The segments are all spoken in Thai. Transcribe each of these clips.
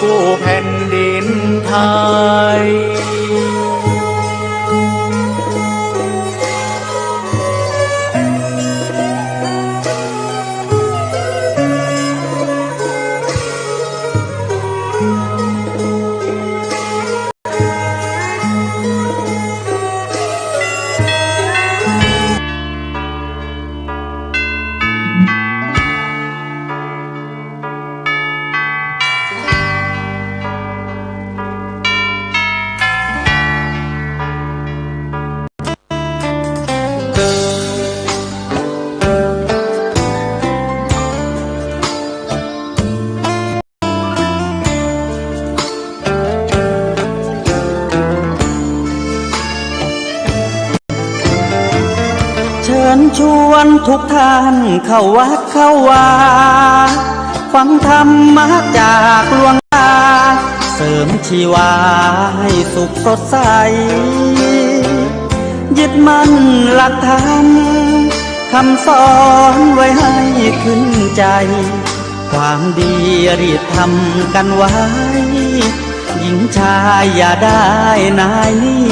กู้แผ่นดินไทยเชิญชวนทุกท่านเข้าวัดเข้าวาฟังธรรมะจากหลวงตาเสริมชีวาให้สุขสดใสยึดมั่นหลักธรรมคำสอนไว้ให้ขึ้นใจความดีรีบทำกันไว้หญิงชายอย่าได้นายนี้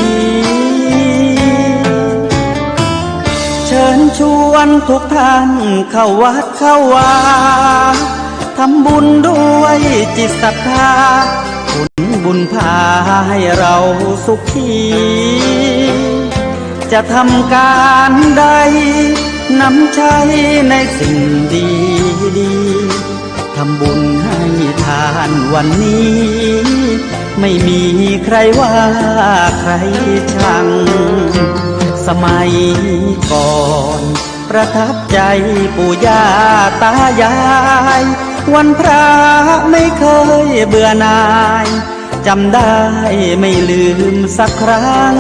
เชิญชวนทุกท่านเข้าวัดเข้าวาทำบุญด้วยจิตศรัทธาผลบุญพาให้เราสุขีจะทำการใดนำใช้ในสิ่งดีดีทำบุญให้ทานวันนี้ไม่มีใครว่าใครชังสมัยก่อนประทับใจปู่ย่าตายายวันพระไม่เคยเบื่อหน่ายจำได้ไม่ลืมสักครั้ง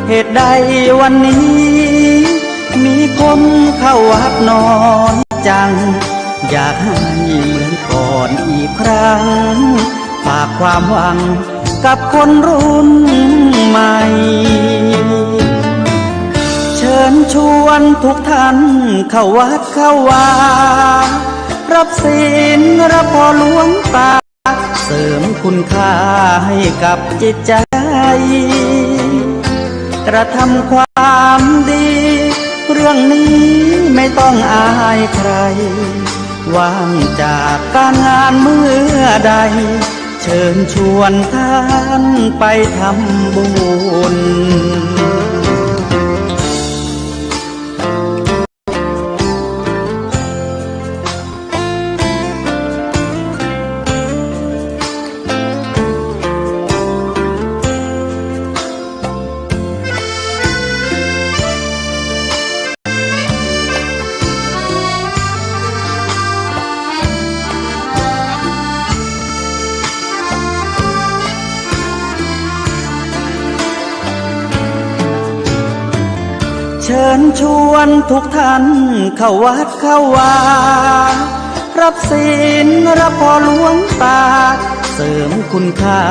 เหตุใดวันนี้มีคนเข้าวัดน้อยจังอยากให้เหมือนก่อนอีกครั้งฝากความหวังกับคนรุ่นใหม่เชิญชวนทุกท่านเข้าวัดเข้าวารับศีลรับพรหลวงตาเสริมคุณค่าให้กับจิตใจกระทำความดีเรื่องนี้ไม่ต้องอายใครว่างจากการงานเมื่อใดเชิญชวนท่านไปทำบุญเชิญชวนทุกท่านเข้าวัดเข้าวารับศีลรับพรหลวงตาเสริมคุณค่า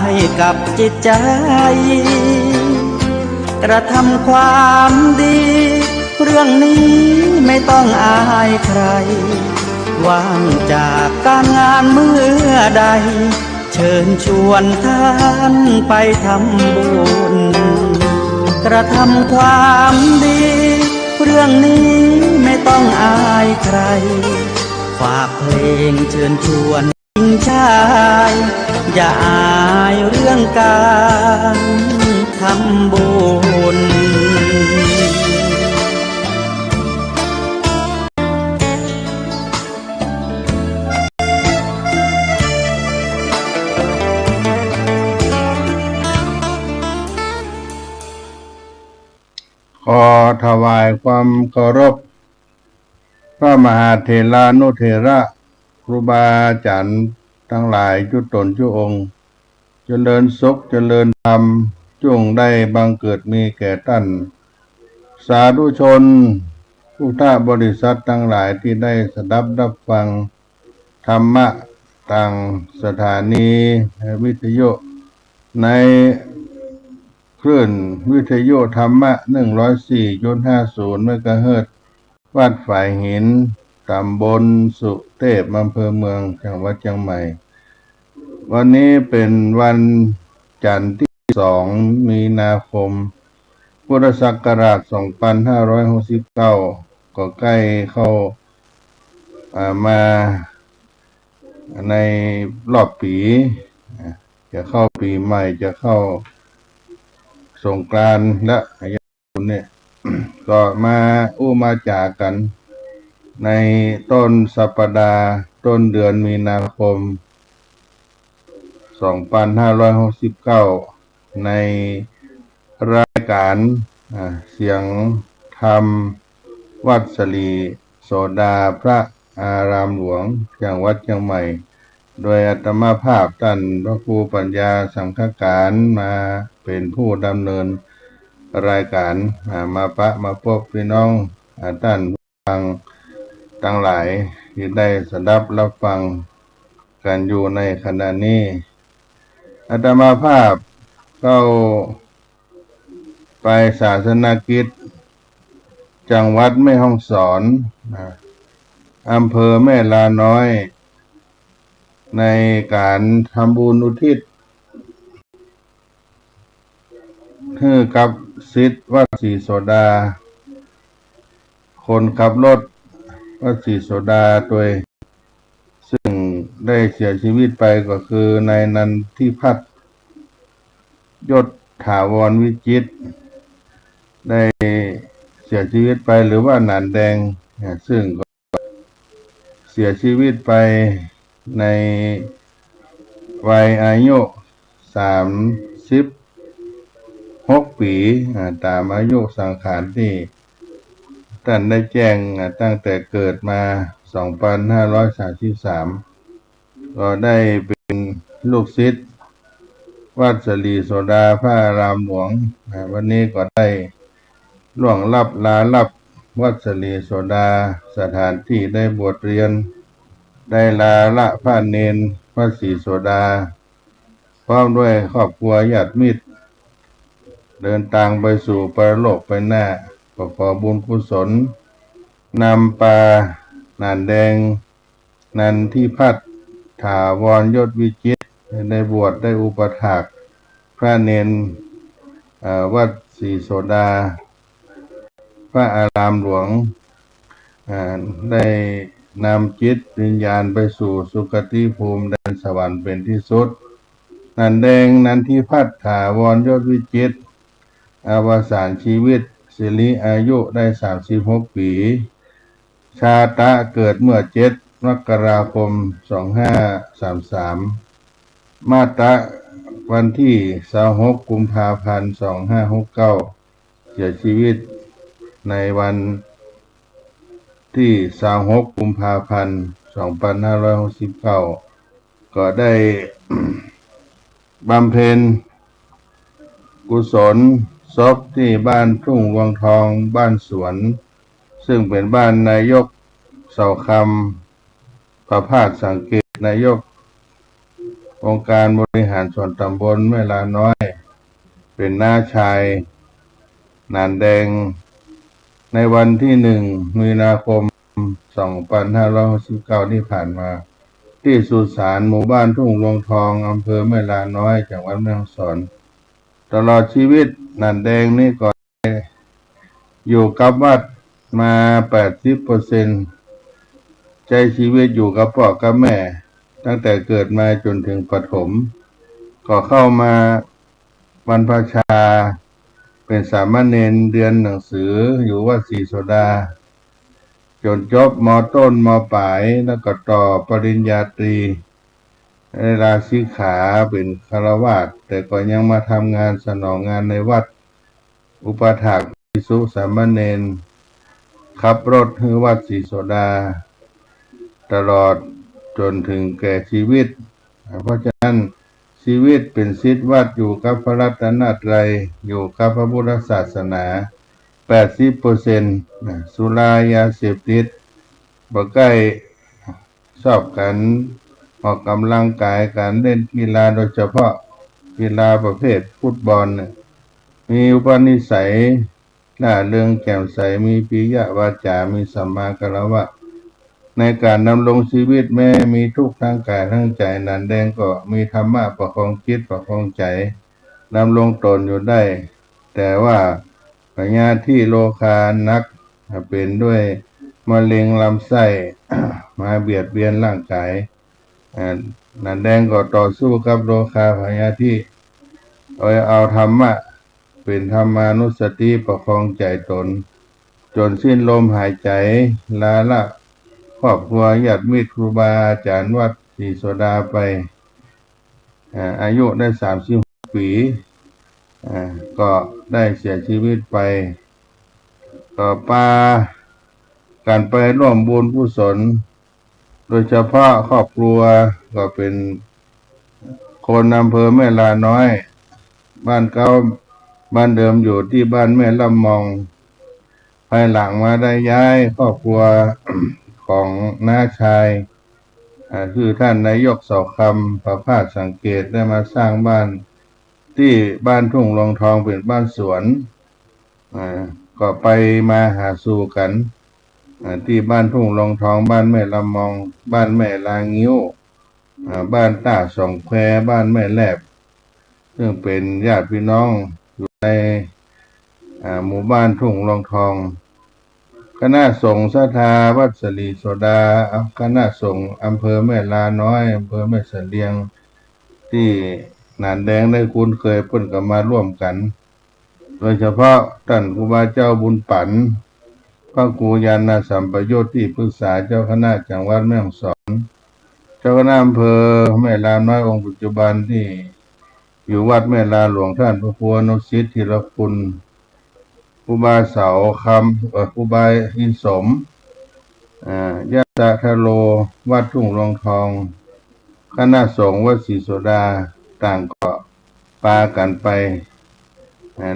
ให้กับจิตใจกระทำความดีเรื่องนี้ไม่ต้องอายใครว่างจากการงานเมื่อใดเชิญชวนท่านไปทำบุญกระทำความดีเรื่องนี้ไม่ต้องอายใครฝากเพลงเชิญชวนหญิงชายอย่าอายเรื่องการทำบุญขอถวายความเคารพพระมหาเถรานุเถระครูบาอาจารย์ทั้งหลายทุกตนทุกองค์เจริญสุขเจริญธรรมจงได้บังเกิดมีแก่ท่านสาธุชนพุทธบริษัททั้งหลายที่ได้สดับรับฟังธรรมะทางสถานีวิทยุในคลื่นวิทยุธรรมะ104.50 เมกะเฮิรตซ์วัดฝ่ายหิน ตำบลสุเทพอำเภอเมืองจังหวัดเชียงใหม่วันนี้เป็นวันจันทร์ที่2 มีนาคมพุทธศักราช 2569 ก็ใกล้เข้ามาในรอบปีจะเข้าปีใหม่จะเข้าสงกรานต์และอายบุญเนี่ย ก็มาจากกันในต้นสัปดาห์ต้นเดือนมีนาคม 2569 ในรายการเสียงธรรมวัดสลีโสดาพระอารามหลวงจังหวัดเชียงใหม่ โดยอาตมาภาพท่านพระครูปัญญาสังฆการมาเป็นผู้ดำเนินรายการมาพบพี่น้องท่านฟังทั้งหลายที่ได้สดับรับฟังกันอยู่ในขณะนี้อาตมาภาพเข้าไปศาสนกิจจังหวัดแม่ฮ่องสอนอำเภอแม่ลาน้อยในการทำบุญอุทิศให้กับศิษย์วัดศรีโสดาคนขับรถวัดศรีโสดาตัวซึ่งได้เสียชีวิตไปก็คือนายนันทิพัฒน์ยศถาวรวิจิตรได้เสียชีวิตไปหรือว่าหนานแดงซึ่งก็เสียชีวิตไปในวัยอายุ36 ปีตามอายุสังขารที่ท่านได้แจ้งตั้งแต่เกิดมา2533ก็ได้เป็นลูกศิษย์วัดสลีโสดาพระอารามหลวงวันนี้ก็ได้ล่วงลับลาลับวัดสลีโสดาสถานที่ได้บวชเรียนได้ลาละพระเนนวัดศรีโสดาพร้อมด้วยครอบครัวญาติมิตรเดินทางไปสู่ปรโลกไปหน้าขอบุญกุศลนำปาหนานแดงนันทิพัฒน์ถาวรยศวิจิตรได้บวชได้อุปถากพระเนนวัดศรีโสดาพระอารามหลวงได้นำจิตวิญญาณไปสู่สุคติภูมิแดนสวรรค์เป็นที่สุดนันแดงนันทิพัฒน์ถาวรยศวิจิตรอวสานชีวิตสิริอายุได้36 ปีชาตะเกิดเมื่อ7 มกราคม 2533มาตะวันที่26 กุมภาพันธ์ 2569เสียชีวิตในวันที่26 กุมภาพันธ์ 2569ก็ได้ บำเพ็ญกุศลศพที่บ้านทุ่งรวงทองบ้านสวนซึ่งเป็นบ้านนายกเสาคำประภาสสังเกตนายกองค์การบริหารส่วนตำบลแม่ลาน้อยเป็นน้าชายหนานแดงในวันที่1 มีนาคม 2569ที่ผ่านมาที่สุสานหมู่บ้านทุ่งรวงทองอำเภอแม่ลาน้อยจังหวัดแม่ฮ่องสอนตลอดชีวิตหนานแดงนี่ก็อยู่กับวัดมา 80% ใจชีวิตอยู่กับพ่อกับแม่ตั้งแต่เกิดมาจนถึงประถมก็เข้ามาบรรพชาเป็นสามเณรเรียนหนังสืออยู่วัดศรีโสดาจนจบม.ต้นม.ปลายแล้วก็ต่อปริญญาตรีได้ลาสิกขาเป็นฆราวาสแต่ก็ยังมาทำงานสนองงานในวัดอุปถากภิกษุสามเณรขับรถให้วัดศรีโสดาตลอดจนถึงแก่ชีวิตเพราะฉะนั้นชีวิตเป็นศิษย์วัดอยู่กับพระรัตนตรัยอยู่กับพระพุทธศาสนา 80% สุรายาเสพติดบ่ใกล้ชอบกันออกกำลังกายการเล่นกีฬาโดยเฉพาะกีฬาประเภทฟุตบอลมีอุปนิสัยน่าเริงแจ่มใสมีปิยวาจามีสัมมากัลวะ ในการดำรงชีวิตแม้มีทุกข์ทั้งกายทั้งใจนันแดงก็มีธรรมะประคองจิตประคองใจดำรงตนอยู่ได้ แต่ว่าปัญญาที่โลคานักเป็นด้วยมะเร็งลำไส้ มาเบียดเบียนร่างกายนันแดงก็ต่อสู้กับโลคาพยาธิเอาธรรมะเป็นธรรมานุสติประคองใจตนจนสิ้นลมหายใจลาละครอบครัวญาติมิตรครูบาอาจารย์วัดศรีโสดาไปอายุได้36 ปีก็ได้เสียชีวิตไปก็ปาการไปร่วมบุญกุศลโดยเฉพาะครอบครัวก็เป็นคนอำเภอแม่ลาน้อยบ้านเก่าบ้านเดิมอยู่ที่บ้านแม่ลำมองภายหลังมาได้ย้ายครอบครัว ของน้าชายคือท่านนายกเสาคำประภาสสังเกตได้มาสร้างบ้านที่บ้านทุ่งรองทองเป็นบ้านสวนก็ไปมาหาสู่กันที่บ้านทุ่งรองทองบ้านแม่ลำมองบ้านแม่ลางิ้วบ้านต้าสองแควบ้านแม่แลบซึ่งเป็นญาติพี่น้องอยู่ในหมู่บ้านทุ่งรองทองคณะสงฆ์ศรัทธาวัดศรีโสดาคณะสงฆ์อำเภอแม่ลาน้อยอำเภอแม่เสลียงที่หนานแดงได้คุ้นเคยเพิ่นก็มาร่วมกันโดยเฉพาะท่านครูบาเจ้าบุญปันพระครูยานาสัมปโยชน์ที่ปรึกษาเจ้าคณะจังหวัดแม่ฮ่องสอนเจ้าคณะอำเภอแม่ลาน้อยองค์ปัจจุบันที่อยู่วัดแม่ลาหลวงท่านพระครูอนุชิตธีรคุณครูบาเสาคำครูบาอินสมยะตะทะโลวัดทุ่งรองทองคณะสงฆ์วัดศรีโสดาต่างก็ปากันไป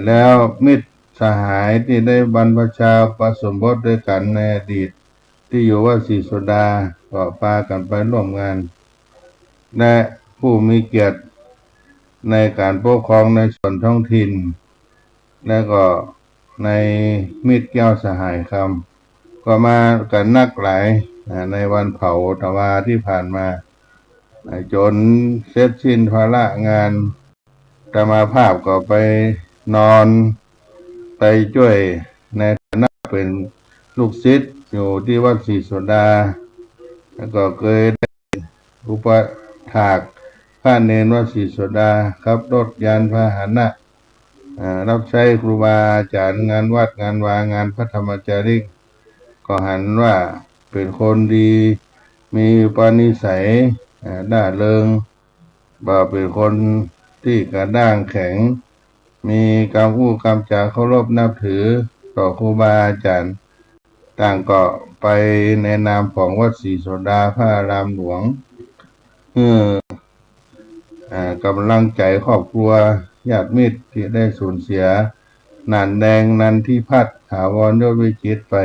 แล้วมิตรสหายที่ได้บรรพชาประสมบทด้วยกันในอดีตที่อยู่วัดศรีโสดาก็ปากันไปร่วมงานและผู้มีเกียรติในการปกครองในส่วนท้องถิ่นและก็ในมิตรแก้วสหายคำก็มากันนักหลายในวันเผาตะวาที่ผ่านมาจนเสร็จสิ้นภาระงานธรรมาภาพก็ไปนอนไปช่วยในฐานะเป็นลูกศิษย์อยู่ที่วัดศรีโสดาแล้วก็เคยได้อุปถากพระเนรวัดศรีโสดาขับรถยานพาหนะรับใช้ครูบาอาจารย์งานวัดงานวางานพระธรรมจาริกก็หันว่าเป็นคนดีมีปณิสัยร่าเริงบ่เป็นคนที่กระด้างแข็งมีคำพูดคำจาเคารพนับถือต่อครูบาอาจารย์ต่างก็ไปในนามของวัดศรีโสดาพระอารามหลวงกำลังใจครอบครัวญาติมิตรที่ได้สูญเสียนันแดงนันทิพัฒน์ถาวรยศวิจิตรไป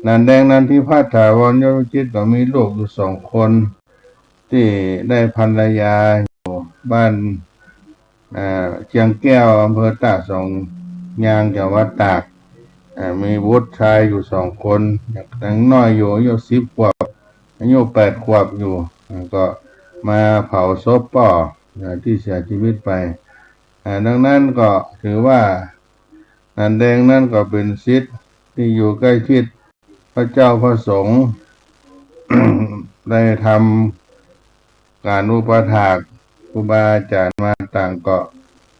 นันแดงนันทิพัฒน์ถาวรยศวิจิตรก็มีลูกอยู่2 คนที่ได้ภรรยาอยู่บ้านเชียงแก้วอำเภอตากสองยางจังหวัดตากมีบุตรชายอยู่2 คนยังน้อยอยู่อายุ10 ขวบอายุ8 ขวบอยู่ก็มาเผาศพป่อที่เสียชีวิตไปดังนั้นก็ถือว่านันแดงนั่นก็เป็นศิษย์ที่อยู่ใกล้ชิดพระเจ้าพระสงฆ์ ได้ทำการอุปถากครูบาอาจารย์มาต่างก็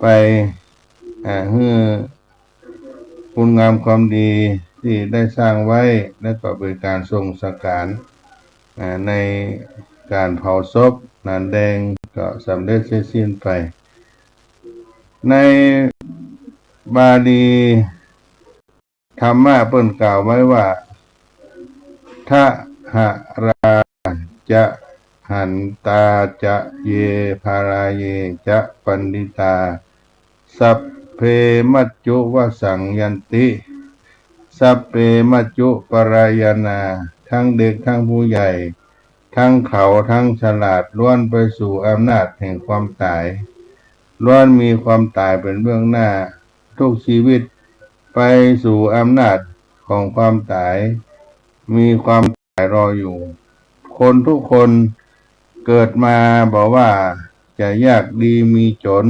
ไปให้คุณงามความดีที่ได้สร้างไว้และก็เป็นการทรงสังขารในการเผาศพนันแดงก็สำเร็จเสร็จสิ้นไปในบาลีธรรมะเปิ้นกล่าวไว้ว่าทะหะราจะหันตาจะเยภาราเยจะปันดิตาสัพเพมัจจุวสังยันติสัพเพมัจจุปรายนาทั้งเด็กทั้งผู้ใหญ่ทั้งเขาทั้งฉลาดล้วนไปสู่อำนาจแห่งความตายล้วนมีความตายเป็นเบื้องหน้าทุกชีวิตไปสู่อำนาจของความตายมีความ ายรออยู่คนทุกคนเกิดมาบอกว่าจะยากดีมีจน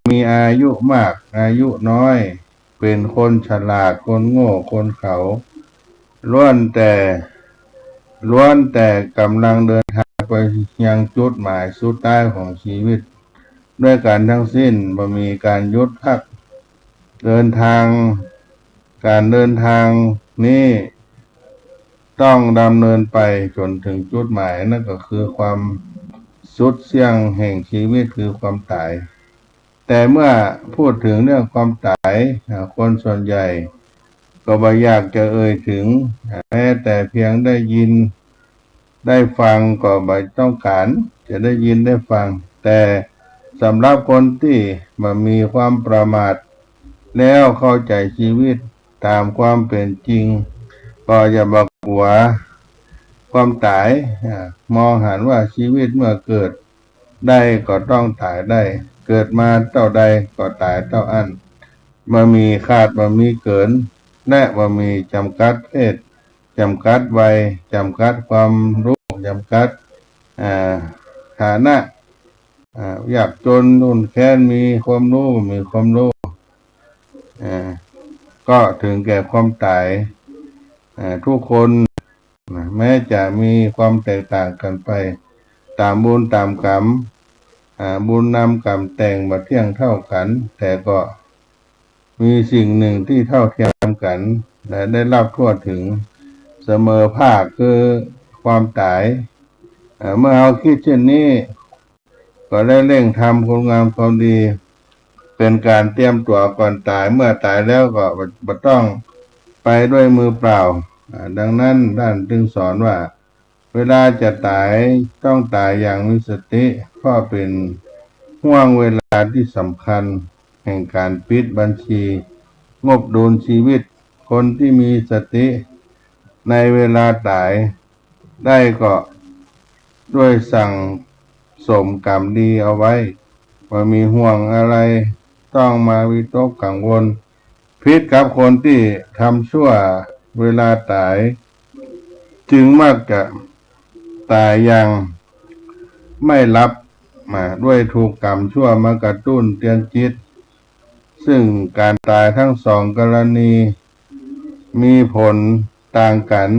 มีอายุมากอายุน้อยเป็นคนฉลาดคนโง่คนเขาล้วนแต่กำลังเดินทางไปยังจุดหมายสุดท้ายของชีวิตด้วยการทั้งสิ้นบ่มีการหยุดพักเดินทางการเดินทางนี้ต้องดำเนินไปจนถึงจุดหมายนั่นก็คือความสุดเสี่ยงแห่งชีวิตคือความตายแต่เมื่อพูดถึงเรื่องความตายคนส่วนใหญ่ก็บ่อยากจะเอ่ยถึงแม้แต่เพียงได้ยินได้ฟังก็บ่ต้องการจะได้ยินได้ฟังแต่สำหรับคนที่บ่มีความประมาทแล้วเข้าใจชีวิตตามความเป็นจริงก็อย่าบักหัวความตายมองหันว่าชีวิตเมื่อเกิดได้ก็ต้องตายได้เกิดมาเท่าใดก็ตายเท่าอันบ่มีขาดบ่มีเกินและบ่มีจำกัดเพศจำกัดวัยจำกัดความรู้จำกัดฐานะยากจนนุ่นแค้นมีความรู้มีความรู้ก็ถึงแก่ความตายทุกคนแม้จะมีความแตกต่างกันไปตามบุญตามกรรมบุญนำกรรมแต่งมาเที่ยงเท่ากันแต่ก็มีสิ่งหนึ่งที่เท่าเทียมกันและได้รับทั่วถึงเสมอภาคคือความตายเมื่อเราคิดเช่นนี้ก็ได้เร่งทำคุณงามความดีเป็นการเตรียมตัวก่อนตายเมื่อตายแล้วก็บ่ต้องไปด้วยมือเปล่าดังนั้นท่านจึงสอนว่าเวลาจะตายต้องตายอย่างมีสติเพราะเป็นห่วงเวลาที่สำคัญแห่งการปิดบัญชีงบดุลชีวิตคนที่มีสติในเวลาตายได้ก็ด้วยสั่งสมกรรมดีเอาไว้ว่ามีห่วงอะไรต้องมาวิตกกังวลผิดกับคนที่ทำชั่วเวลาตายจึงมักจะตายอย่างไม่รับมาด้วยถูกกรรมชั่วมากระตุ้นเตือนจิตซึ่งการตายทั้งสองกรณีมีผลต่างกัน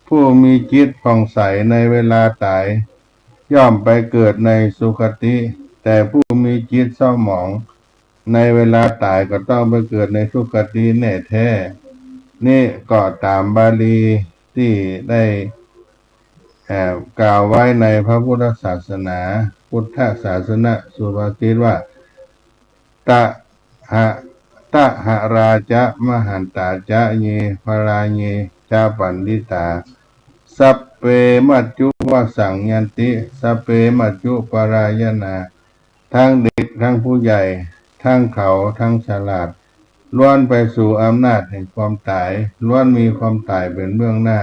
ผู้มีจิตผ่องใสในเวลาตายย่อมไปเกิดในสุคติแต่ผู้มีจิตเศร้าหมองในเวลาตายก็ต้องไปเกิดในทุกขติแน่แท้นี่ก็ตามบาลีที่ได้กล่าวไว้ในพระพุทธศาสนาพุทธศาสนาสุภาษิตว่าตะหะราจะมหันตาจะเยพราเยจะปันดิตาสัพเพมัจจุวสังยันติสัพเพมัจจุปรายนาทั้งเด็กทั้งผู้ใหญ่ทั้งเขาทั้งฉลาดล้วนไปสู่อำนาจแห่งความตายล้วนมีความตายเป็นเบื้องหน้า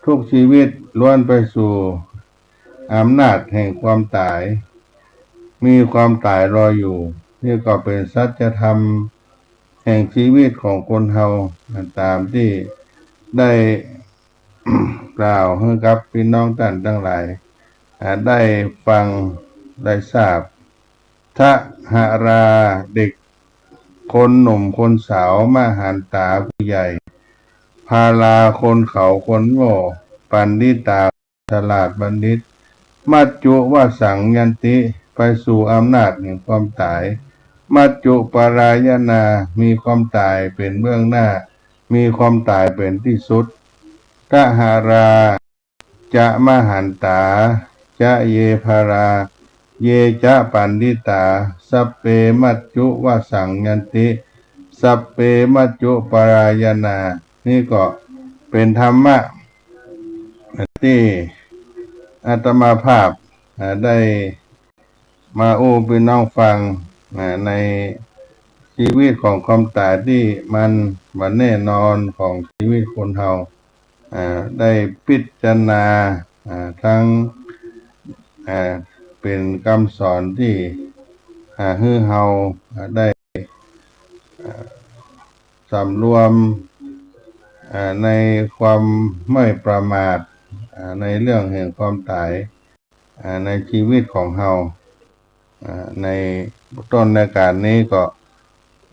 ทุกชีวิตล้วนไปสู่อำนาจแห่งความตายมีความตายรออยู่นี่ก็เป็นสัจธรรมแห่งชีวิตของคนเฮาตามที่ได้ กล่าวให้กับพี่น้องท่านทั้งหลายได้ฟังได้ทราบทะหาราเด็กคนหนุ่มคนสาวมหันตาผู้ใหญ่พาลาคนเขาคนโง่ปันดิตาฉลาดบัณฑิตมัจจุวสังยันติไปสู่อำนาจแห่งความตายมัจจุปรายนามีความตายเป็นเบื้องหน้ามีความตายเป็นที่สุดทหาราจะมหันตาจะเยภาราเยจะปันดิตาสัพเพมัจจุวสังยันติสัพเพมัจจุปรายนานี่ก็เป็นธรรมะที่อาตมาภาพได้มาพี่น้องฟังในชีวิตของความตายที่มันแน่นอนของชีวิตคนเฮาได้พิจารณาทั้งเป็นคำสอนที่ให้เฮาได้สำรวม ในความไม่ประมาทในเรื่องแห่งความตายในชีวิตของเราในต้นในการนี้ก็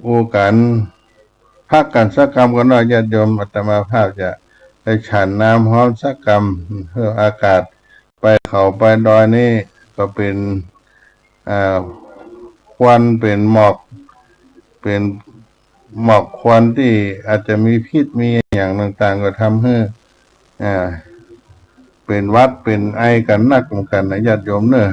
อู้กันพักกันสักกรรมกันหน่อยญาติโยมอาตมาภาพจะไปฉันน้ำห้อมสักกรรมเพื่ออากาศไปเขาไปดอยนี่ก็เป็นควันเป็นหมอกเป็นหมอกควันที่อาจจะมีพิษมีอย่างต่างๆก็ทำให้เป็นวัดเป็นไอกันนักเหมือนกันนะญาติโยมเนอะ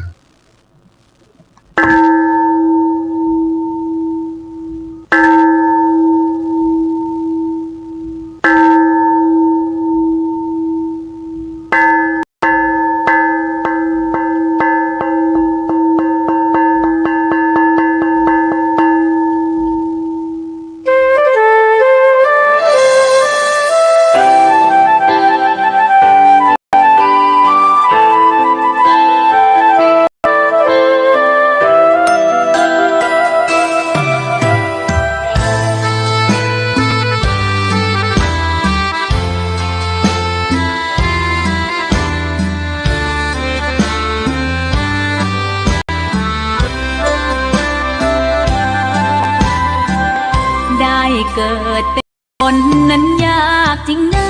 เกิดเป็นคนนั้นยากจริงนะ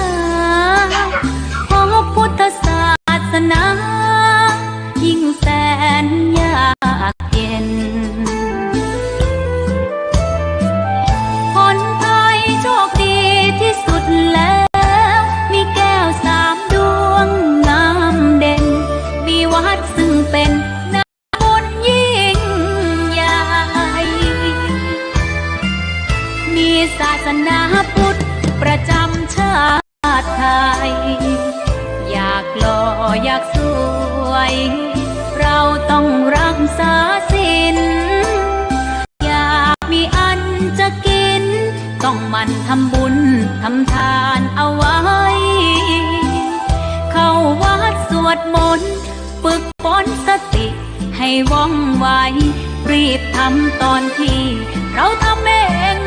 เพราะพุทธศาสนายิ่งแสนยากเย็นคนไทยโชคดีที่สุดแล้วมีแก้ว3 ดวงงามเด่นมีวัดซึ่งเป็นศาสนาพุทธประจำชาติไทยอยากหล่ออยากสวยเราต้องรักษาศีลอยากมีอันจะกินต้องหมั่นทำบุญทำทานเอาไว้เข้าวัดสวดมนต์ฝึกฝนสติให้ว่องไวรีบทำตอนที่เราทำเอง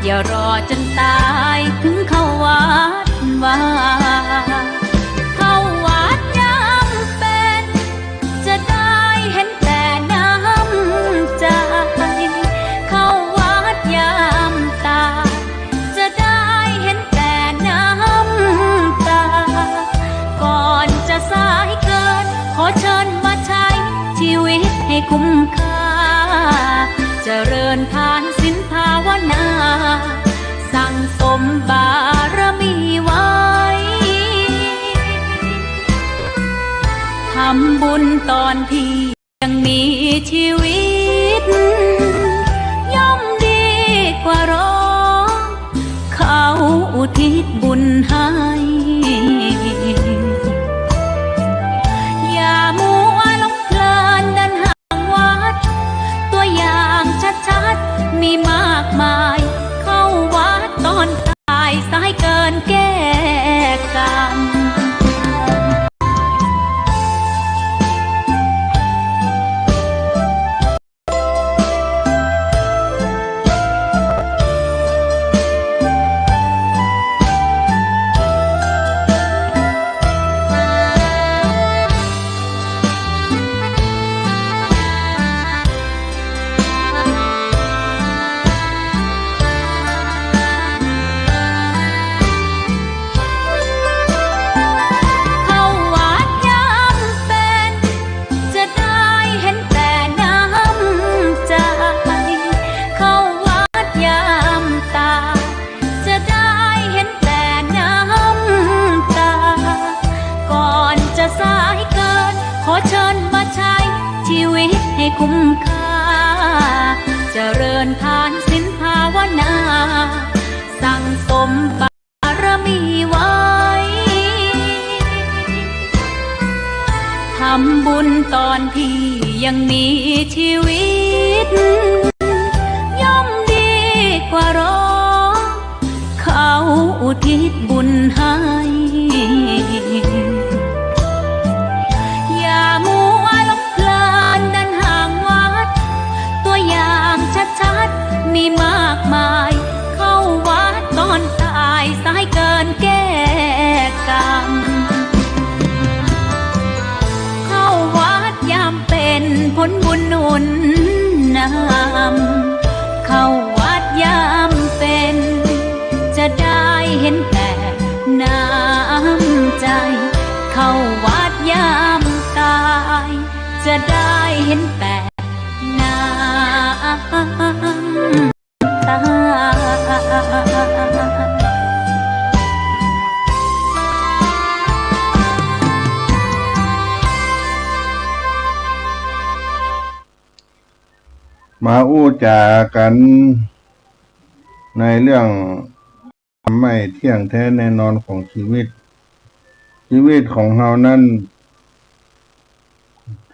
อย่ารอจนตายถึงเข้าวัดว่าเข้าวัดยามเป็นจะได้เห็นแต่น้ำใจเข้าวัดยามตายจะได้เห็นแต่น้ำตาก่อนจะสายเกินขอเชิญมาใช้ชีวิตให้คุ้มค่าเจริญทานศีลภาวนาสั่งสมบารมีไว้ทำบุญตอนที่ยังมีชีวิตย่อมดีกว่ารอเขาอุทิศบุญให้อย่ามัวหลงเพลินเดินห่างวัดตัวอย่างชัดๆมีมากมายเข้าวัดตอนตายสายเกินแก้กรรมคุ้มค่าเจริญทานศีลภาวนาสั่งสมบารมีไว้ทำบุญตอนที่ยังมีชีวิตย่อมดีกว่ารอเขาอุทิศบุญให้อย่ามัวหลงเพลินเดินห่างวัดตัวอย่างชัดๆมีมากมายเข้าวัดตอนตายสายเกิน ผลบุญหนุนนำเข้าวัดยามเป็น จะได้เห็นแต่น้ำใจ เข้าวัดยามตาย จะได้เห็นแต่น้ำตา มาอู้จากันในเรื่องไม่เที่ยงแท้แน่นอนของชีวิต ชีวิตของเฮานั้น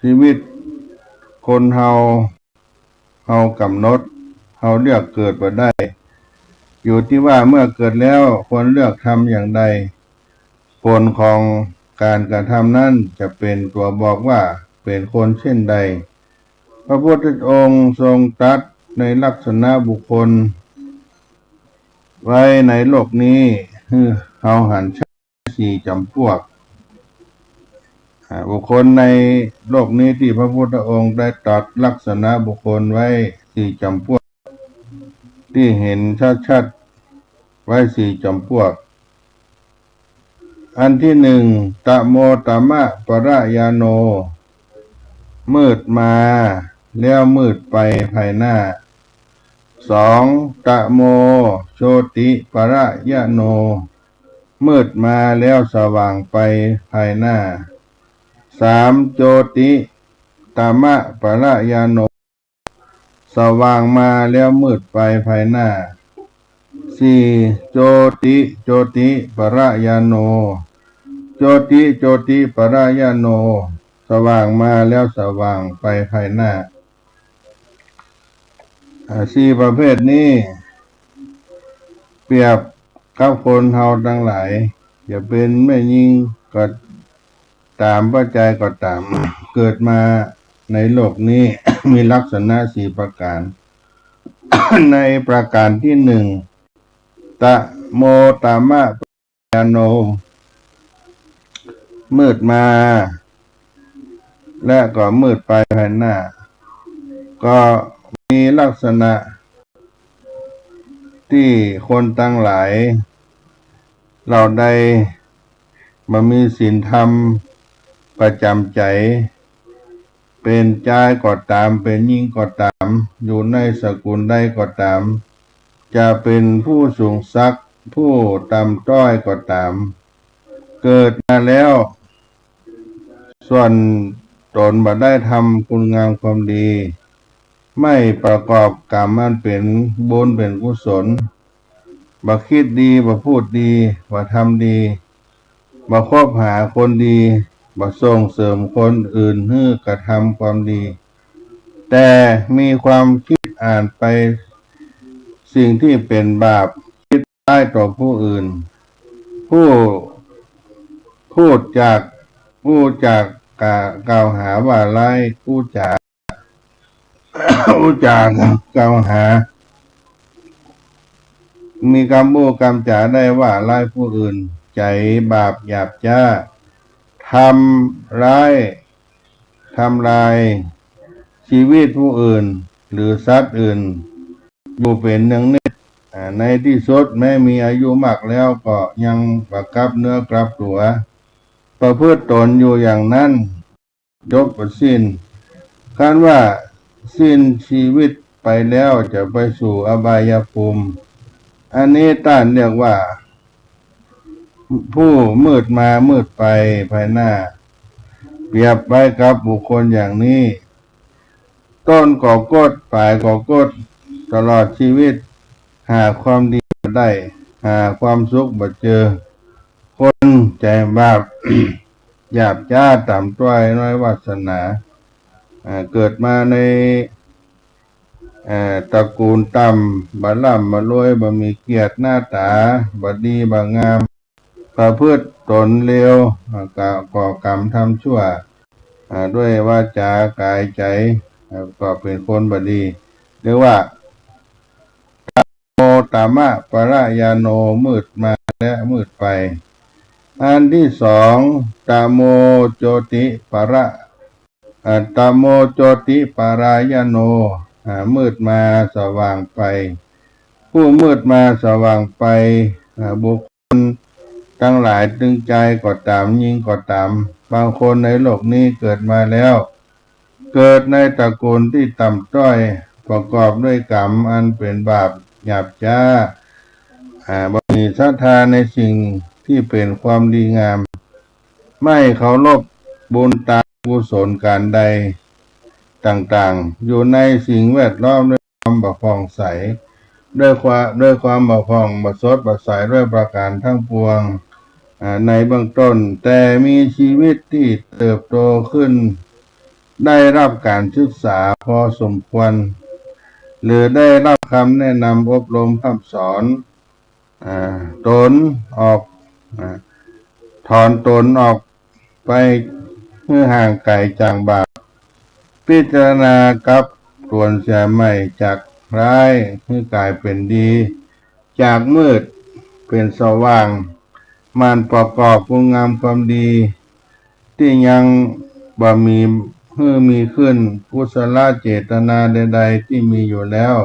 ชีวิตคนเฮากำหนดเฮาเลือกเกิดมาได้ อยู่ที่ว่าเมื่อเกิดแล้วควรเลือกทำอย่างใดผลของการกระทำนั้นจะเป็นตัวบอกว่าเป็นคนเช่นใดพระพุทธองค์ทรงตรัสในลักษณะบุคคลไว้ในโลกนี้เฮาหันสี่จำพวกบุคคลในโลกนี้ที่พระพุทธองค์ได้ตรัสลักษณะบุคคลไว้สี่จำพวกที่เห็นชัดๆไว้สี่จำพวกอันที่หนึ่งตะโมตมะปรายาโนมืดมาแล้วมืดไปภายหน้าสองตะโมโชติปรายาโนมืดมาแล้วสว่างไปภายหน้าสามโจติตมะปรายาโนสว่างมาแล้วมืดไปภายหน้าสี่โจติปรายาโนโจติปรายาโนสว่างมาแล้วสว่างไปภายหน้าสี่ประเภทนี้เปรียบกับคนเฮาทั้งหลายจะเป็นแม่ยิงก็ตามปัจจัยก็ตามเกิดมาในโลกนี้ มีลักษณะสี่ประการ ในประการที่หนึ่งตะโมตามะปรายาโนมืดมาและก็มืดไปภายหน้าก็มีลักษณะที่คนทั้งหลายเราได้มามีศีลธรรมประจำใจเป็นชายก็ตามเป็นหญิงก็ตามอยู่ในสกุลใดก็ตามจะเป็นผู้สูงศักดิ์ผู้ต่ำต้อยก็ตามเกิดมาแล้วส่วนตนบ่ได้ทำคุณงามความดีไม่ประกอบกรรมอันเป็นบุญเป็นกุศลบ่คิดดีบ่พูดดีบ่ทำดีบ่คบหาคนดีบ่ส่งเสริมคนอื่นให้กระทำความดีแต่มีความคิดอ่านไปสิ่งที่เป็นบาปคิดร้ายต่อผู้อื่นผู้พูดจากกล่าวหาว่าร้ายผู้จากกล่าวหามีคำพูดคำจาได้ว่าร้ายผู้อื่นใจบาปหยาบช้าทำร้ายทำลายชีวิตผู้อื่นหรือสัตว์อื่นอยู่เป็นเนืองนิดในที่สุดแม้มีอายุมากแล้วก็ยังประกับเนื้อกลับตัวประพฤติตนอยู่อย่างนั้นจบสิ้นการว่าสิ้นชีวิตไปแล้วจะไปสู่อบายภูมิอันนี้ท่านเรียกว่าผู้มืดมามืดไปภายหน้าเปรียบไว้กับบุคคลอย่างนี้ต้นก่อกดปลายก่อกดตลอดชีวิตหาความดีบ่ได้หาความสุขบ่เจอคนใจบาป หยาบช้าต่ำต้อยน้อยวาสนาเกิดมาในตระกูลต่ำบ่ร่ำบ่รวยบ่มีเกียรติหน้าตาบ่ดีบ่งามประพฤติตนเลวก่อกรรมทำชั่วด้วยวาจากายใจก็เป็นคนบ่ดีเรียกว่าโมตามะปรายาโนมืดมาและมืดไปอันที่สองตาโมโจติปร อัตตโมโจติปารายโนมืดมาสว่างไปผู้มืดมาสว่างไปบุคคลทั้งหลายตึงใจก็ตามยิ่งก็ตามบางคนในโลกนี้เกิดมาแล้วเกิดในตระกูลที่ต่ำต้อยประกอบด้วยกรรมอันเป็นบาปหยาบช้าบ่มีศรัทธาในสิ่งที่เป็นความดีงามไม่เคารพบุญตากุศลการใดต่างๆอยู่ในสิ่งแวดล้อมด้วยความบกพร่องใสด้วยความบกพร่องบสดบใสด้วยประการทั้งปวงในเบื้องต้นแต่มีชีวิตที่เติบโตขึ้นได้รับการศึกษาพอสมควรหรือได้รับคำแนะนำอบรมคำสอนตนออกถอนตนออกไปเมื่อห่างไกลจากบาปพิจารณากับตวนเสียใหม่จากร้ายให้กลายเป็นดีจากมืดเป็นสว่างมันประกอบคุณงามความดีที่ยังบ่มีขึ้นกุศลเจตนาใดๆที่มีอยู่แล้ว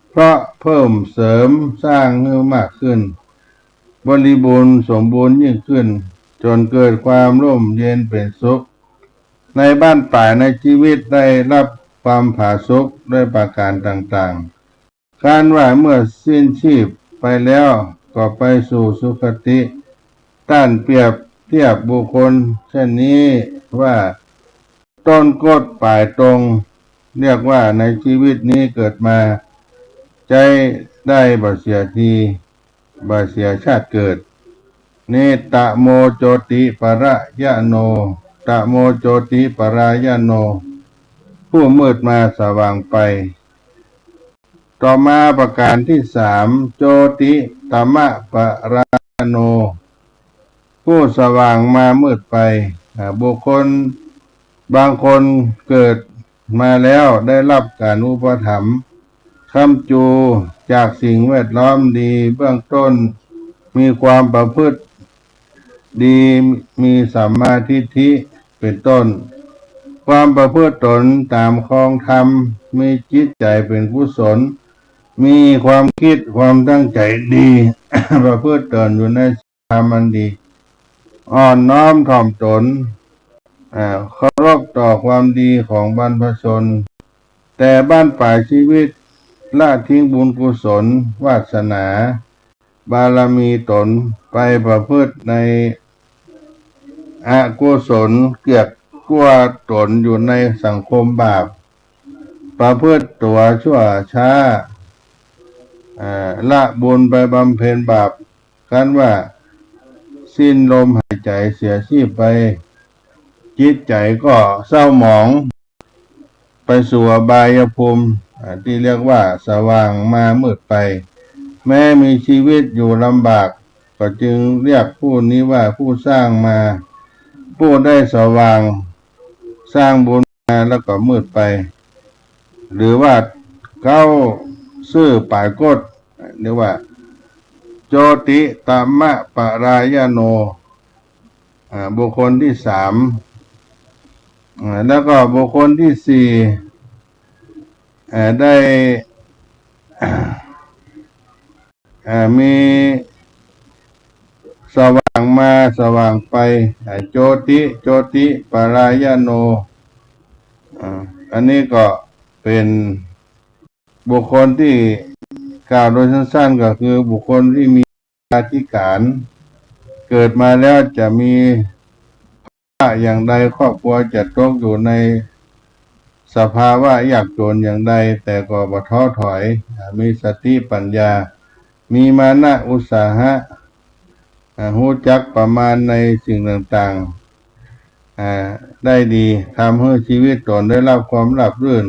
เพราะเพิ่มเสริมสร้างให้มากขึ้นบริบูรณ์สมบูรณ์ยิ่งขึ้นจนเกิดความร่มเย็นเป็นสุขในบ้านป่าในชีวิตได้รับความผาสุกด้วยประการต่างๆการว่าเมื่อสิ้นชีพไปแล้วก็ไปสู่สุคติต้านเปรียบเทียบบุคคลเช่นนี้ว่าต้นกดปลายตรงเรียกว่าในชีวิตนี้เกิดมาใจได้บ่เสียทีบ่เสียชาติเกิดเนตะโมโจติปรายโนตะโมโจติปรายโนผู้มืดมาสว่างไปต่อมาประการที่สามโจติตมะปรายโนผู้สว่างมามืดไปบุคคลบางคนเกิดมาแล้วได้รับการอุปถัมภ์ค้ำจูจากสิ่งแวดล้อมดีเบื้องต้นมีความประพฤติดีมีสัมมาทิฏฐิเป็นต้นความประพฤติตนตามครองธรรมมีจิตใจเป็นกุศลมีความคิดความตั้งใจดี ประพฤติตนอยู่ในธรรมอันดีอ่อนน้อมถ่อมตนเคารพต่อความดีของบรรพชนแต่บ้านป่าชีวิตละทิ้งบุญกุศลวาสนาบารมีตนไปประพฤติในอกุศลเกียรติกลัวตนอยู่ในสังคมบาปประพฤติตัวชั่วช้าละบุญไปบำเพ็ญบาปกันว่าสิ้นลมหายใจเสียชีพไปจิตใจก็เศร้าหมองไปสู่อบายภูมิที่เรียกว่าสว่างมามืดไปแม้มีชีวิตอยู่ลำบากก็จึงเรียกผู้นี้ว่าผู้สร้างมาผู้ได้สว่างสร้างบุญมาแล้วก็มืดไปหรือว่าเขาซื่อป่ายกฎเรียกว่าโจติตมะปรายโนบุคคลที่สามแล้วก็บุคคลที่สี่ได้มีสว่างมาสว่างไปโจติปรายโนอันนี้ก็เป็นบุคคลที่กล่าวโดยสั้นๆก็คือบุคคลที่มีอธิการเกิดมาแล้วจะมีอย่างใดครอบครัวจะตกอยู่ในสภาวะยากจนอย่างใดแต่ก็บ่ท้อถอยมีสติปัญญามีมานะอุตสาหะรู้จักประมาณในสิ่งต่างๆได้ดีทำให้ชีวิตตนได้รับความราบรื่น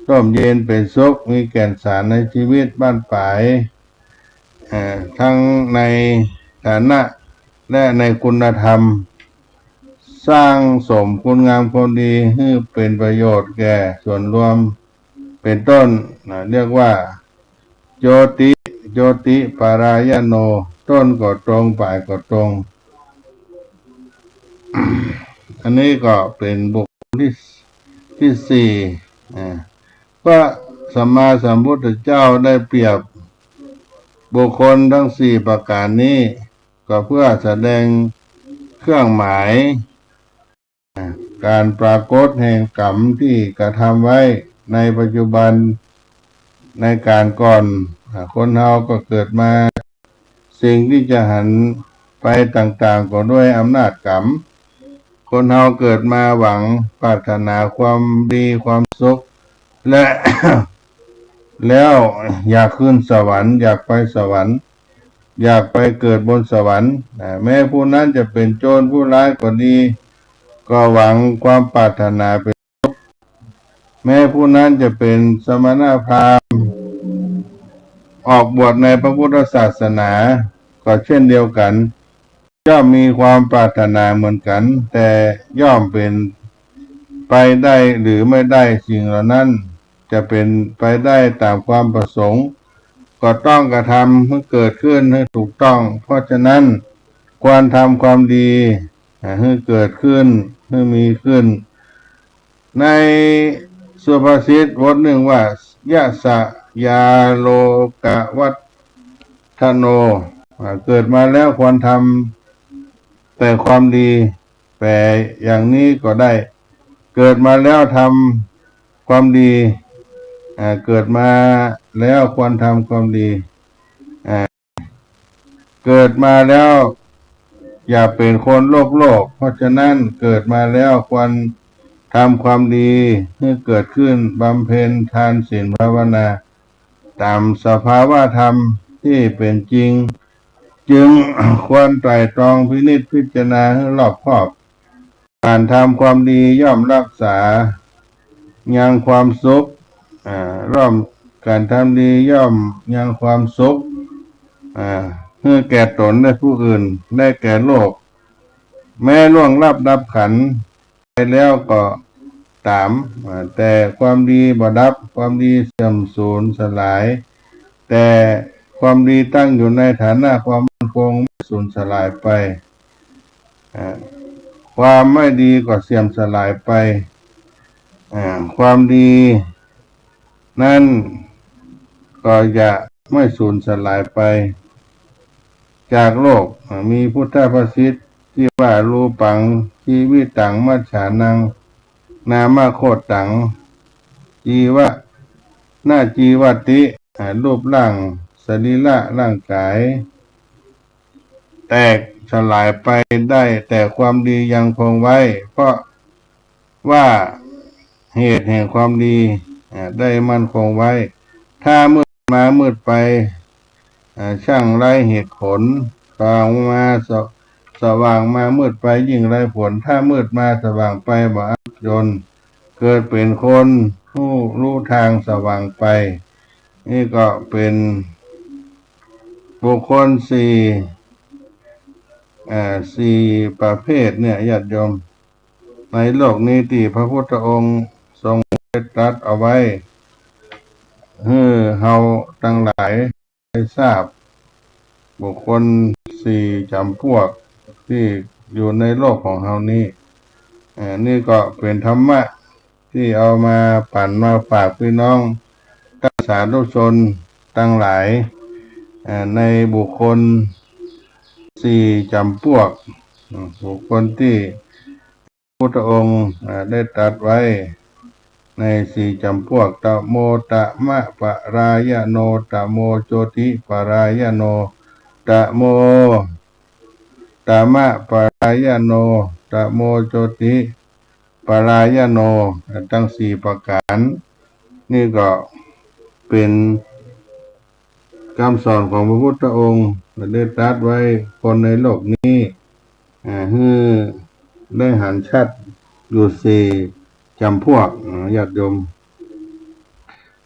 ร่มเย็นเป็นสุขมีแก่นสารในชีวิตบ้านปลายทั้งในฐานะและในคุณธรรมสร้างสมคุณงามความดีให้เป็นประโยชน์แก่ส่วนรวมเป็นต้นเรียกว่าโยติปารายโนต้นก็ตรงปลายก็ตรง อันนี้ก็เป็นบุคคลที่ ที่สี่พระสัมมาสัมพุทธเจ้าได้เปรียบบุคคลทั้งสี่ประการนี้ก็เพื่อแสดงเครื่องหมายการปรากฏแห่งกรรมที่กระทำไว้ในปัจจุบันในการก่อนคนเราก็เกิดมาสิ่งที่จะหันไปต่างๆก็ด้วยอำนาจกรรมคนเราเกิดมาหวังปรารถนาความดีความสุขและ แล้วอยากขึ้นสวรรค์อยากไปสวรรค์อยากไปเกิดบนสวรรค์แม้ผู้นั้นจะเป็นโจรผู้ร้ายก็ดีก็หวังความปรารถนาเป็นสุขแม้ผู้นั้นจะเป็นสมณพราหมณ์ออกบวชในพระพุทธศาสนาก็เช่นเดียวกันย่อมมีความปรารถนาเหมือนกันแต่ย่อมเป็นไปได้หรือไม่ได้สิ่งเหล่านั้นจะเป็นไปได้ตามความประสงค์ก็ต้องกระทำให้เกิดขึ้นให้ถูกต้องเพราะฉะนั้นควรทำความดีให้เกิดขึ้นให้มีขึ้นในสุภาษิตบทหนึ่งว่ายะสะยาโลกวัฏโนเกิดมาแล้วควรทำแต่ความดีแปลอย่างนี้ก็ได้เกิดมาแล้วทำความดีเกิดมาแล้วควรทำความดีเกิดมาแล้วอย่าเป็นคนโลภเพราะฉะนั้นเกิดมาแล้วควรทำความดีให้เกิดขึ้นบำเพ็ญทานศีลภาวนาตามสภาวะธรรมที่เป็นจริงจึง ควรไตร่ตรองพินิจพิจารณาให้รอบคอบการทำความดีย่อมรักษายังความสุขร่วมการทำดีย่อมยังความสุขให้แก่ตนและผู้อื่นได้แก่โลกแม้ล่วงลับดับขันธ์ไปแล้วก็ตามแต่ความดีบ่ดับความดีเสื่อมสูญสลายแต่ความดีตั้งอยู่ในฐานะความมั่นคงไม่สูญสลายไปความไม่ดีก็เสื่อมสลายไปความดีนั่นก็จะไม่สูญสลายไปจากโลกมีพุทธภาษิตที่ว่ารูปังชีวิตังมัจฉานังนามโคตังจีวะหน้าจีวติรูปร่างสรีระร่างกายแตกสลายไปได้แต่ความดียังคงไว้เพราะว่าเหตุแห่งความดีได้มั่นคงไว้ถ้ามืดมามืดไปช่างไร้เหตุผลสว่างมาสว่างมามืดไปยิ่งไร้ผลถ้ามืดมาสว่างไปบ่อับจนเกิดเป็นคนผู้รู้ทางสว่างไปนี่ก็เป็นบุคคลสี่ประเภทเนี่ยญาติโยมในโลกนี้ที่พระพุทธองค์ทรงตรัสเอาไว้ให้เฮาทั้งหลายได้ทราบบุคคลสี่จำพวกที่อยู่ในโลกของเฮานี้นี่ก็เป็นธรรมะที่เอามาปั่นมาฝากพี่น้องสาธุชนทั้งหลายในบุคคลสี่จำพวกบุคคลที่พระพุทธองค์ได้ตรัสไว้ในสี่จำพวกตะโมตะมะปะรายโนตะโมโจติปรายโนตะโมตะมะปะรายโนตะโมโจติปรายโนทั้งสี่ประการนี่ก็เป็นคำสอนของพระพุทธองค์ได้ตรัสไว้คนในโลกนี้ให้ได้หันชัดอยู่สี่จำพวกญาติโยม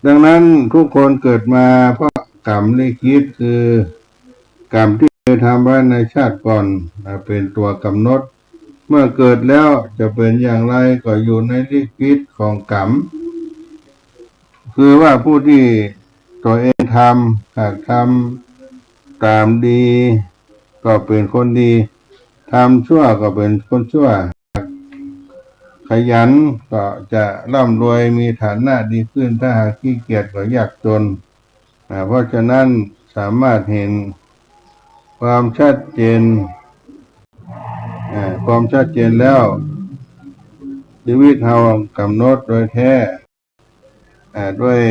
ดังนั้นทุกคนเกิดมาเพราะกรรมลิขิตคือกรรมที่เคยทำไว้ในชาติก่อนเป็นตัวกำหนดเมื่อเกิดแล้วจะเป็นอย่างไรก็อยู่ในลิขิตของกรรมคือว่าผู้ที่ตัวเองทำหากทำตามดีก็เป็นคนดีทำชั่วก็เป็นคนชั่ว ขยันก็จะร่ำรวยมีฐานะดีขึ้นถ้าหากขี้เกียจก็ยากจนเพราะฉะนั้นสามารถเห็นความชัดเจนแล้วชีวิตเรากำหนดโดยแท้ด้วย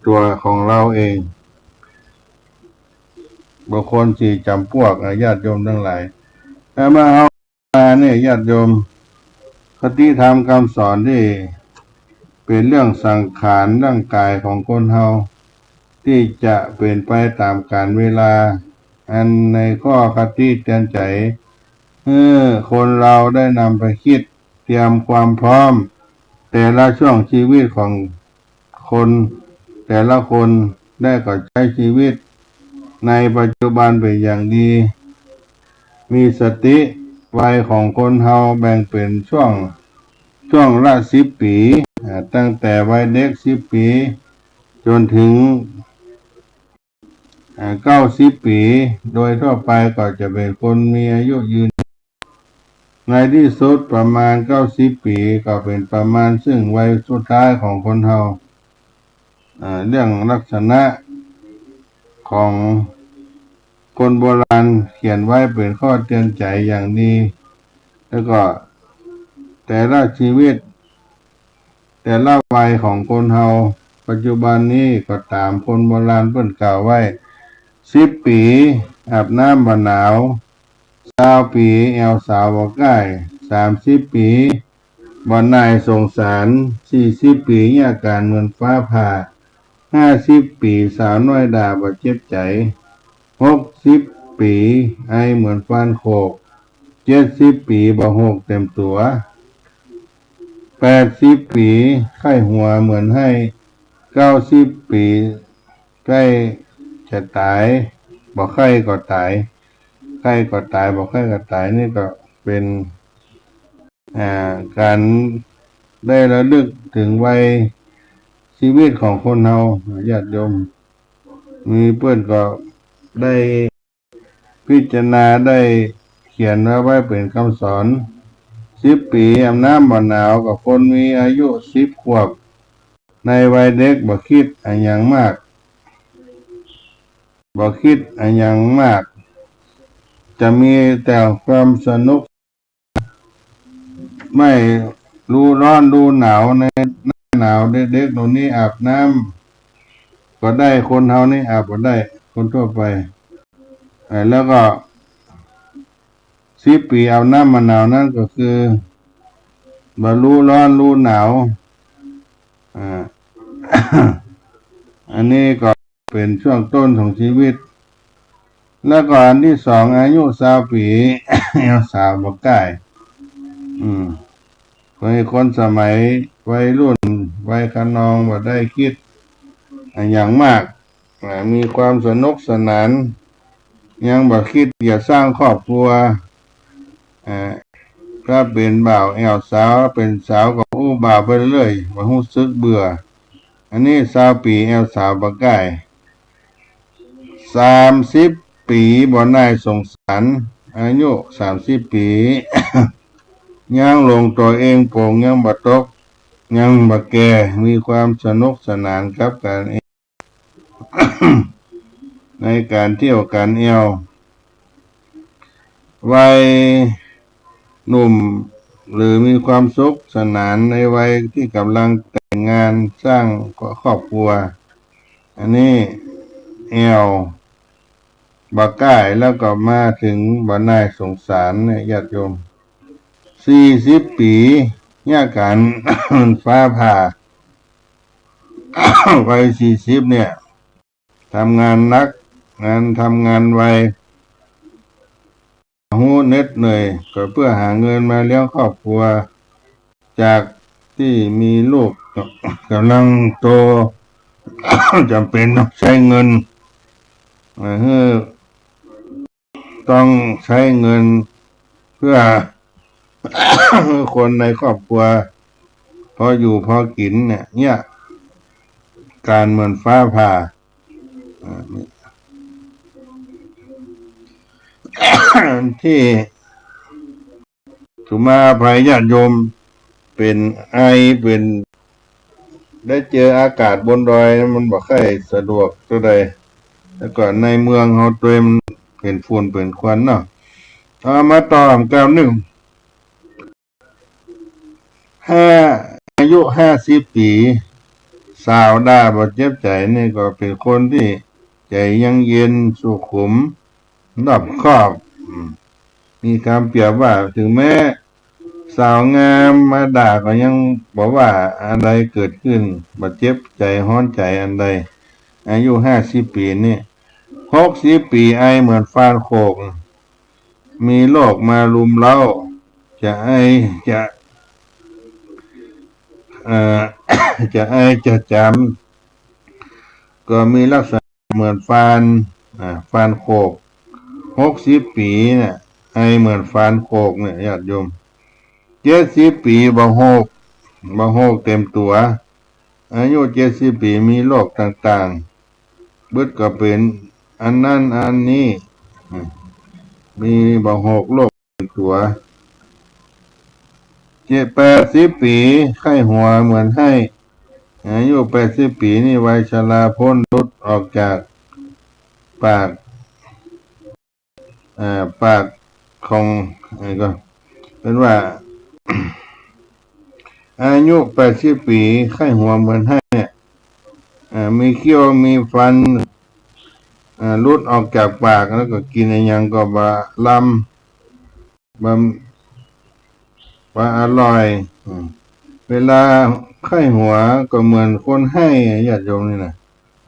ตัวของเราเองบุคคลสี่จำพวกญาติโยมทั้งหลายถ้ามาเอามาเนี่ยญาติโยมคติธรรมคำสอนที่เป็นเรื่องสังขารร่างกายของคนเฮาที่จะเปลี่ยนไปตามกาลเวลาอันในข้อคติเตือนใจคนเราได้นำไปคิดเตรียมความพร้อมแต่ละช่วงชีวิตของคนแต่ละคนได้ก็ใช้ชีวิตในปัจจุบันเป็นอย่างดีมีสติวัยของคนเฮาแบ่งเป็นช่วงละ10 ปีตั้งแต่วัยเด็ก10 ปีจนถึง90 ปีโดยทั่วไปก็จะเป็นคนมีอายุยืนในที่สุดประมาณ90 ปีก็เป็นประมาณซึ่งวัยสุดท้ายของคนเฮาเรื่องลักษณะของคนโบราณเขียนไว้เป็นข้อเตือนใจอย่างดีแล้วก็แต่ละชีวิตแต่ละวัยของคนเฮาปัจจุบันนี้ก็ตามคนโบราณเพิ่นกล่าวไว้10 ปีอาบน้ำบ่หนาว20 ปีแอวสาวบ่ใกล้30 ปีบ่นายสงสาร40 ปีมีอาการเหมือนฟ้าผ่า50 ปีสาวน้อยด่าบ่เจ็บใจ60 ปีไอเหมือนฟันโขก70 ปีบ่หกเต็มตัว80 ปีไข้หัวเหมือนให้90 ปีใกล้จะตายบ่ไข้ก็ตายไข้ก็ตายบ่ไข้ก็ตายนี่ก็เป็นการได้ระลึกถึงวัยชีวิตของคนเฮาญาติโยมมีเพื่อนก็ได้พิจารณาได้เขียนไว้เป็นคำสอน10 ปีอาบน้ำบ่หนาวกับคนมีอายุ10 ขวบในวัยเด็กบ่คิดอันหยังมากจะมีแต่ความสนุกไม่รู้ร้อนรู้หนาวในหน้าหนาวเด็กๆเหล่านี้อาบน้ำก็ได้คนเฮานี่อาบก็ได้คนทั่วไปแล้วก็10 ปีอาบน้ำมะนาวนั่นก็คือบรรลุร้อนรู้หนาวอันนี้ก็เป็นช่วงต้นของชีวิตแล้วก็อันที่2อายุ20 ปีสาวบ่ใกล้คนสมัยวัยรุ่นวัยคะนองบ่ได้คิดอย่างมากมีความสนุกสนานยังบ่คิดจะสร้างครอบครัวก็เป็นบ่าวแอวสาวเป็นสาวก็บ่าวไปเรื่อยบ่รู้สึกเบื่ออันนี้20 ปีแอวสาวบ่ใกล้30 ปีบ่นายสงสารอายุ30 ปียังลงตัวเองโป่งยังบ่ตกยังบ่แก่มีความสนุกสนานกับการ ในการเที่ยวการแอววัยหนุ่มหรือมีความสุขสนานในวัยที่กำลังแต่งงานสร้างครอบครัวอันนี้แอวบ่ใกล้แล้วก็มาถึงบ่นายสงสารเนี่ยญาติโยม40 ปีมีอาการ ฟ้าผ่า วัย40เนี่ยทำงานหนักทำงานไวหูเหน็ดเหนื่อยก็เพื่อหาเงินมาเลี้ยงครอบครัวจากที่มีลูกกำลังโต จำเป็นต้องใช้เงินต้องใช้เงินเพื่อ คนในครอบครัวพออยู่พอกินเนี่ยการเหมือนฟ้าผ่าที่สุมาภัยญาติโยม เป็นไอเป็นได้เจออากาศบนดอยมันบ่ค่อยสะดวกเท่าใดแล้วก็ในเมืองเฮาตัวมันเป็นฝุ่นเป็นควันเนาะเอามาต่อกับหนึ่งอายุ50 ปีสาวด้าบ่เจ็บใจนี่ก็เป็นคนที่ใจยังเย็นสุขุมรอบคอบมีคำเปรียบว่าถึงแม้สาวงามมาด่าก็ยังบอกว่าอะไรเกิดขึ้นบ่เจ็บใจฮ้อนใจอันใดอายุ50 ปีนี่60 ปีไอเหมือนฟานโคกมีโรคมารุมเร้าจะไอจะจะไอจะจำก็มีลักษณะเหมือนฟานโคก60 ปีเนี่ยไอเหมือนฟานโคกเนี่ยญาติโยม70 ปีบ่โฮกเต็มตัวอายุ70 ปีมีโรคต่างๆเบิดก็เป็นอันนั้นอันนี้มีบ่โฮกโรคเต็มตัว80 ปีไข้หัวเหมือนให้อายุ80 ปีนี่วัยชราพ้นหลุดออกจากปากของก็เป็นว่า อายุ80 ปีไข้หัวเหมือนให้มีเขี้ยวมีฟันหลุดออกจากปากแล้วก็กินอะไรยังก็ลำอร่อยเวลาไข้หัวก็เหมือนคนให้ญาติโยมนี่นะ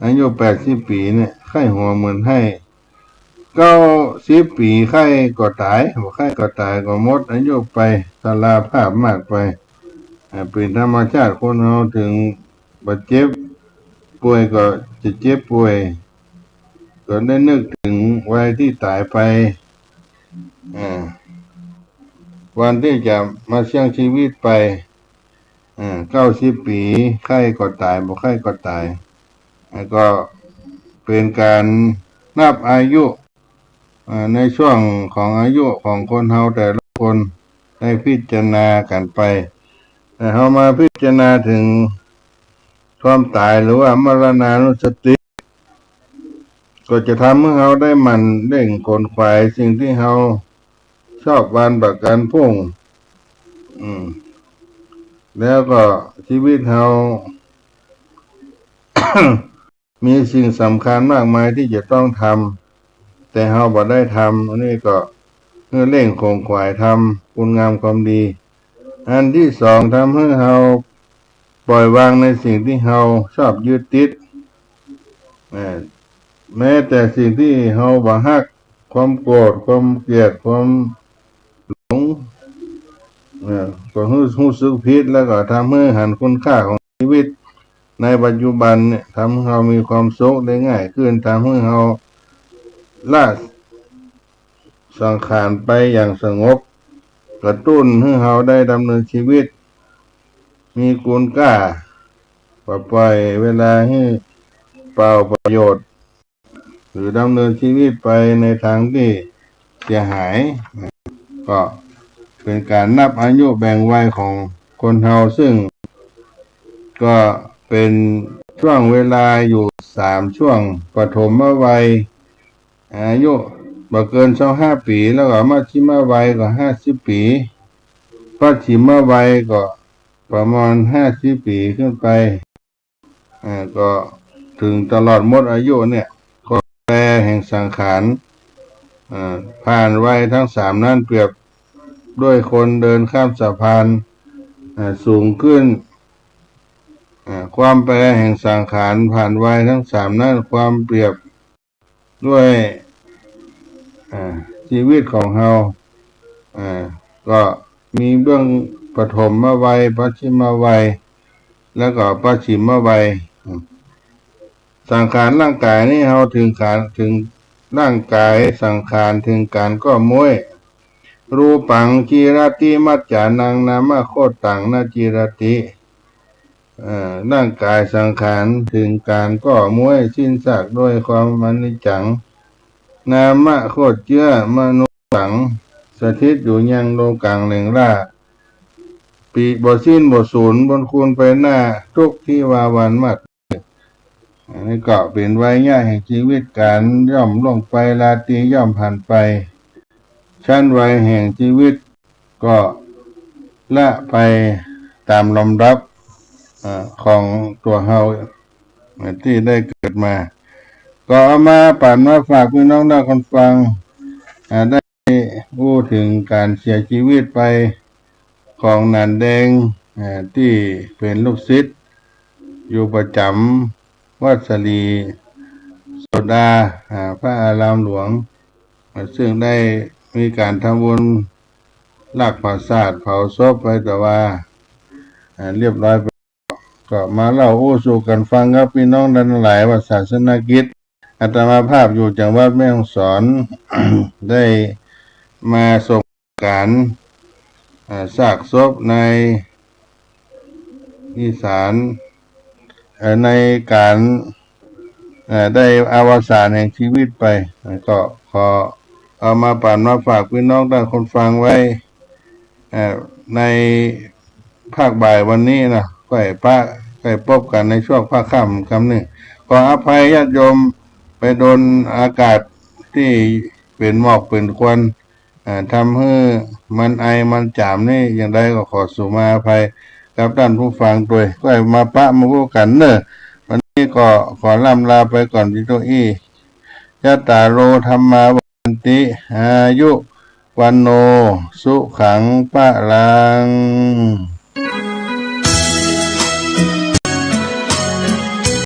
อายุ80 ปีเนี่ยไข้หัวเหมือนให้90 ปีไข้ก็ตายบ่ไข้ก็ตายก็หมดอายุไปชราภาพมากไปเป็นธรรมชาติคนเราถึงบาดเจ็บป่วยก็จะเจ็บป่วยก็ได้นึกถึงวัยที่ตายไปวันที่จะมาเสี่ยงชีวิตไป90 ปีไข้ก็ตายบ่ไข้ก็ตายก็เป็นการนับอายุในช่วงของอายุของคนเฮาแต่ละคนได้พิจารณากันไปแต่เฮามาพิจารณาถึงความตายหรือว่ามรณานุสติก็จะทำให้เฮาได้มันเร่งขนขวายสิ่งที่เฮาชอบวานประกันพรุ่งแล้วก็ชีวิตเฮา มีสิ่งสำคัญมากมายที่จะต้องทำแต่เฮาบ่ได้ทำอันนี้ก็เพื่อเร่งขนขวายทำคุณงามความดีอันที่สองทำให้เฮาปล่อยวางในสิ่งที่เฮาชอบยึดติดแม้แต่สิ่งที่เฮาบ่ฮักความโกรธความเกลียดความหลงก็รู้สึกผิดแล้วก็ทำให้หันคุณค่าของชีวิตในปัจจุบันเนี่ยทำให้เฮามีความสุขได้ง่ายขึ้นทำให้เฮาละสังขารไปอย่างสงบกระตุ้นให้เฮาได้ดำเนินชีวิตมีคุณค่าปล่อยเวลาให้เปล่าประโยชน์หรือดำเนินชีวิตไปในทางที่เสียหายก็เป็นการนับอายุแบ่งวัยของคนเฮาซึ่งก็เป็นช่วงเวลาอยู่3 ช่วงปฐมวัยอายุบ่เกิน25 ปีแล้วก็มัชฌิมวัยก็50 ปีปัจฉิมวัยก็ประมาณ50 ปีขึ้นไปก็ถึงตลอดหมดอายุเนี่ยก็แปรแห่งสังขารผ่านวัยทั้ง3นั้นเปรียบด้วยคนเดินข้ามสะพานสูงขึ้นความแปรแห่งสังขารผ่านวัยทั้ง3นั้นความเปรียบด้วยชีวิตของเฮาก็มีเบื้องปฐมวัยปัจฉิมวัยแล้วก็ปัจฉิมวัยสังขารร่างกายนี่เฮาถึงร่างกายสังขารถึงการก็ม้วยรูปังจีรติมัจจานังนามะโคตังนาจีรติร่างกายสังขารถึงการก็ม้วยสิ้นซากด้วยความอนิจจังนามะโคตเจื้อมนุสังสถิตอยู่ยังโลกังเหล่งล่าเ ปีบ่สิ้นบ่สูญบนคูณไปหน้าทุกที่วาวันมากอันนี้ก็เป็นไว้ง่ายแห่งชีวิตการย่อมล่วงไปราตรีย่อมผ่านไปชั้นวัยแห่งชีวิตก็ละไปตามลำดับของตัวเฮาที่ได้เกิดมาก็เอามาปั่นมาฝากพี่น้องได้คนฟังได้พูดถึงการเสียชีวิตไปของนันแดงที่เป็นลูกศิษย์อยู่ประจำวัดสลีโสดาพระอารามหลวงซึ่งได้มีการทำบุญลากผาศาสตร์เผาศพไปแต่ว่าเรียบร้อยไปก็มาเล่าสู่กันฟังครับพี่น้องทั้งหลายว่าศาสนกิจอาตมาภาพอยู่จังหวัดแม่ฮ่องสอน ได้มาส่งการซากศพในอีสานในการได้อวสานแห่งชีวิตไปก็ขอเอามาปั่นมาฝากพี่น้องทั้งคนฟังไว้ในภาคบ่ายวันนี้นะก็ให้พบกันในช่วงภาคค่ำคำหนึ่งขออภัยญาติโยมไปโดนอากาศที่เป็นหมอกเป็นควันทำให้มันไอมันจามนี่อย่างไรก็ขอสุมาอภัยกับท่านผู้ฟังด้วยก็ให้มาปะมาพูดกันเนอะวันนี้ก็ขอล่ำลาไปก่อนพี่โตอี้ยะตาโรธรรมาวันติอายุวันโนสุขังปะลัง